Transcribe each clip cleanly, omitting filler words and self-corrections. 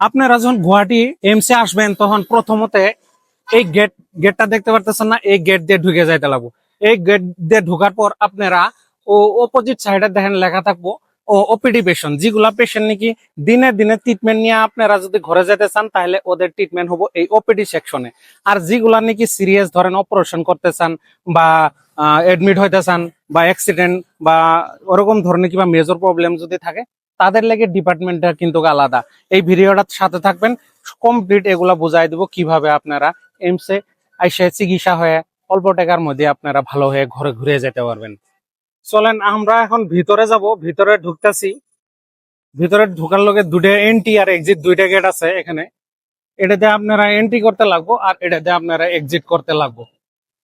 আপনারা যখন গুয়াহাটি এমসে আসবেন তখন প্রথমতে এই গেটটা দেখতে পারতেছেন না, এই গেট দিয়ে ঢুকে যাইতে লাগবো। এই গেট দিয়ে ঢোকার পর আপনারা অপোজিট সাইডে দেখেন লেখা থাকবো ওপিডি পেশেন্ট, যেগুলা পেশেন্ট নাকি দিনে দিনে ট্রিটমেন্ট নিয়ে আপনারা যদি ঘরে যেতে চান তাহলে ওদের ট্রিটমেন্ট হবো এই ওপিডি সেকশনে। আর যেগুলা নাকি সিরিয়াস ধরেন অপারেশন করতে চান বা এডমিট হইতে চান বা অ্যাক্সিডেন্ট বা ওরকম ধরনের কিংবা মেজর প্রবলেম যদি থাকে তাদের লেগে ডিপার্টমেন্টটা কিন্তু আলাদা। এই ভিডিওটার সাথে থাকবেন, কমপ্লিট এগুলা বুঝাই দেবো কিভাবে আপনারা এমসে আইসে চিকিৎসা হয়ে অল্প টাকার মধ্যে আপনারা ভালো হয়ে ঘরে ঘুরে যেতে পারবেন। চলেন আমরা এখন ভিতরে যাব। ভিতরে ঢুকতেছি। ভিতরে ঢুকার লগে দুটো এন্ট্রি আর এক্সিট, দুইটা গেট আছে এখানে। এটাতে আপনারা এন্ট্রি করতে লাগবো আর এটাতে আপনারা এক্সিট করতে লাগবো।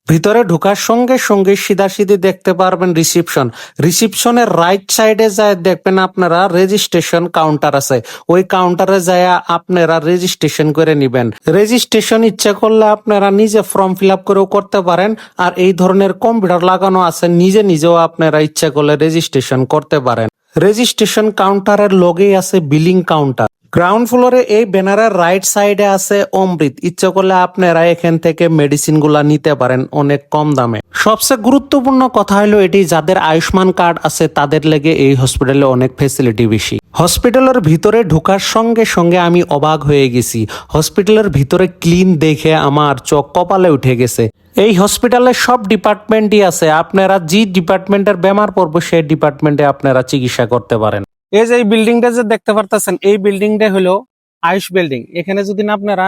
ভিতরে ঢোকার সঙ্গে সঙ্গে সিধাসিধি দেখতে পারবেন রিসিপশন। রিসিপশনের রাইট সাইডে যায় দেখবেন আপনারা রেজিস্ট্রেশন কাউন্টার আছে। ওই কাউন্টারে যায় আপনারা রেজিস্ট্রেশন করে নিবেন। রেজিস্ট্রেশন ইচ্ছা করলে আপনারা নিজে ফর্ম ফিল আপ করেও করতে পারেন। আর এই ধরনের কম্পিউটার লাগানো আছে, নিজে নিজেও আপনারা ইচ্ছা করলে রেজিস্ট্রেশন করতে পারেন। রেজিস্ট্রেশন কাউন্টারের লগেই আছে বিলিং কাউন্টার। গ্রাউন্ড ফ্লোরে এই ব্যানারের রাইট সাইডে আছে অমৃত। ইচ্ছা করলে আপনারা এখান থেকে মেডিসিন গুলা নিতে পারেন অনেক কম দামে। সবচেয়ে গুরুত্বপূর্ণ কথা হলো এটি, যাদের আয়ুষ্মান কার্ড আছে তাদের লেগে এই হসপিটালে অনেক ফেসিলিটি বেশি। হসপিটালের ভিতরে ঢোকার সঙ্গে সঙ্গে আমি অবাক হয়ে গেছি। হসপিটালের ভিতরে ক্লিন দেখে আমার চোখ কপালে উঠে গেছে। এই হসপিটালে সব ডিপার্টমেন্টই আছে। আপনারা যে ডিপার্টমেন্টের বেমার পড়বে সেই ডিপার্টমেন্টে আপনারা চিকিৎসা করতে পারেন। এই যে এই বিল্ডিংটা যে দেখতে পারতেছেন, এই বিল্ডিংটা হলো আয়ুষ বিল্ডিং। এখানে যদি না আপনারা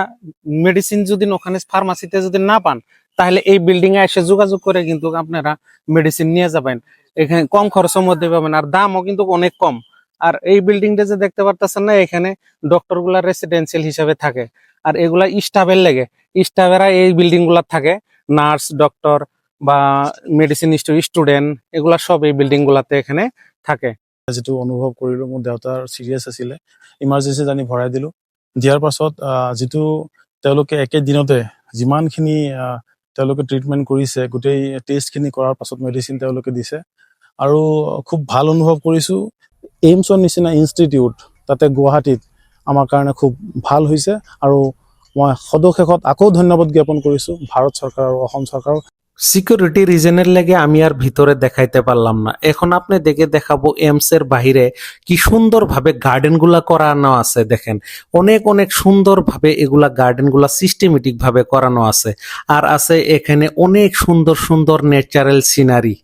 মেডিসিন যদি ওখানে ফার্মাসিতে যদি না পান তাহলে এই বিল্ডিং এ এসে যোগাযোগ করে কিন্তু আপনারা মেডিসিন নিয়ে যাবেন। এখানে কম খরচের মধ্যে পাবেন আর দামও কিন্তু অনেক কম। আর এই বিল্ডিংটা যে দেখতে পারতেছেন না, এখানে ডক্টর গুলা রেসিডেন্সিয়াল হিসেবে থাকে। আর এগুলা স্টাফের লেগে, স্টাফেরা এই বিল্ডিং গুলা থাকে। নার্স, ডক্টর বা মেডিসিন স্টুডেন্ট এগুলা সব এই বিল্ডিং গুলাতে এখানে থাকে। যিটো অনুভৱ কৰিলোঁ, মোৰ দেউতাৰ চিৰিয়াছ আছিলে, ইমাৰ্জেঞ্চিত আনি ভৰাই দিলোঁ। দিয়াৰ পাছত যিটো তেওঁলোকে একেদিনতে যিমানখিনি তেওঁলোকে ট্ৰিটমেণ্ট কৰিছে, গোটেই টেষ্টখিনি কৰাৰ পাছত মেডিচিন তেওঁলোকে দিছে আৰু খুব ভাল অনুভৱ কৰিছোঁ। এইমছৰ নিচিনা ইনষ্টিটিউট তাতে গুৱাহাটীত আমাৰ কাৰণে খুব ভাল হৈছে আৰু মই সদশেষত আকৌ ধন্যবাদ জ্ঞাপন কৰিছোঁ ভাৰত চৰকাৰ আৰু অসম চৰকাৰক। সিকিউরিটি রিজনের লেগে আমি আর ভিতরে দেখাইতে পারলাম না। এখন আপনি দেখে দেখাবো এমস এর বাহিরে কি সুন্দর ভাবে গার্ডেন গুলা করানো আছে। দেখেন অনেক অনেক সুন্দর ভাবে এগুলা গার্ডেন গুলা সিস্টেমেটিক ভাবে করানো আছে। আর আছে এখানে অনেক সুন্দর সুন্দর ন্যাচারাল সিনারি।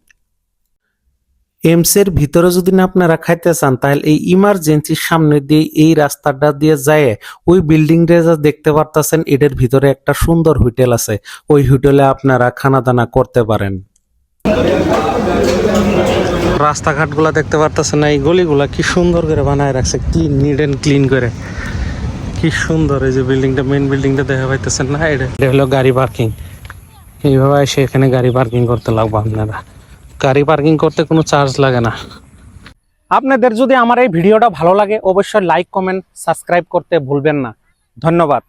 এমস এর ভিতরে যদি না আপনারা খাইতে চান তাহলে এই ইমার্জেন্সির সামনে দিয়ে এই রাস্তাটা দিয়ে যায় ওই বিল্ডিংটা যা দেখতে পারতেছেন, এটার ভিতরে একটা সুন্দর হোটেল আছে। ওই হোটেলে আপনারা খানা দানা করতে পারেন। রাস্তাঘাট গুলা দেখতে পারতেছেন না, এই গলিগুলা কি সুন্দর করে বানায় রাখছে, ক্লিন, নিট এন্ড ক্লিন করে, কি সুন্দর। এই যে বিল্ডিংটা, মেইন বিল্ডিংটা দেখা পাইতেছেন না, এটা হলো গাড়ি পার্কিং। এইভাবে এসে এখানে গাড়ি পার্কিং করতে লাগবে। আপনারা গাড়ি পার্কিং করতে কোনো চার্জ লাগে না। আপনাদের যদি আমার এই ভিডিওটা ভালো লাগে অবশ্যই লাইক, কমেন্ট, সাবস্ক্রাইব করতে ভুলবেন না। ধন্যবাদ।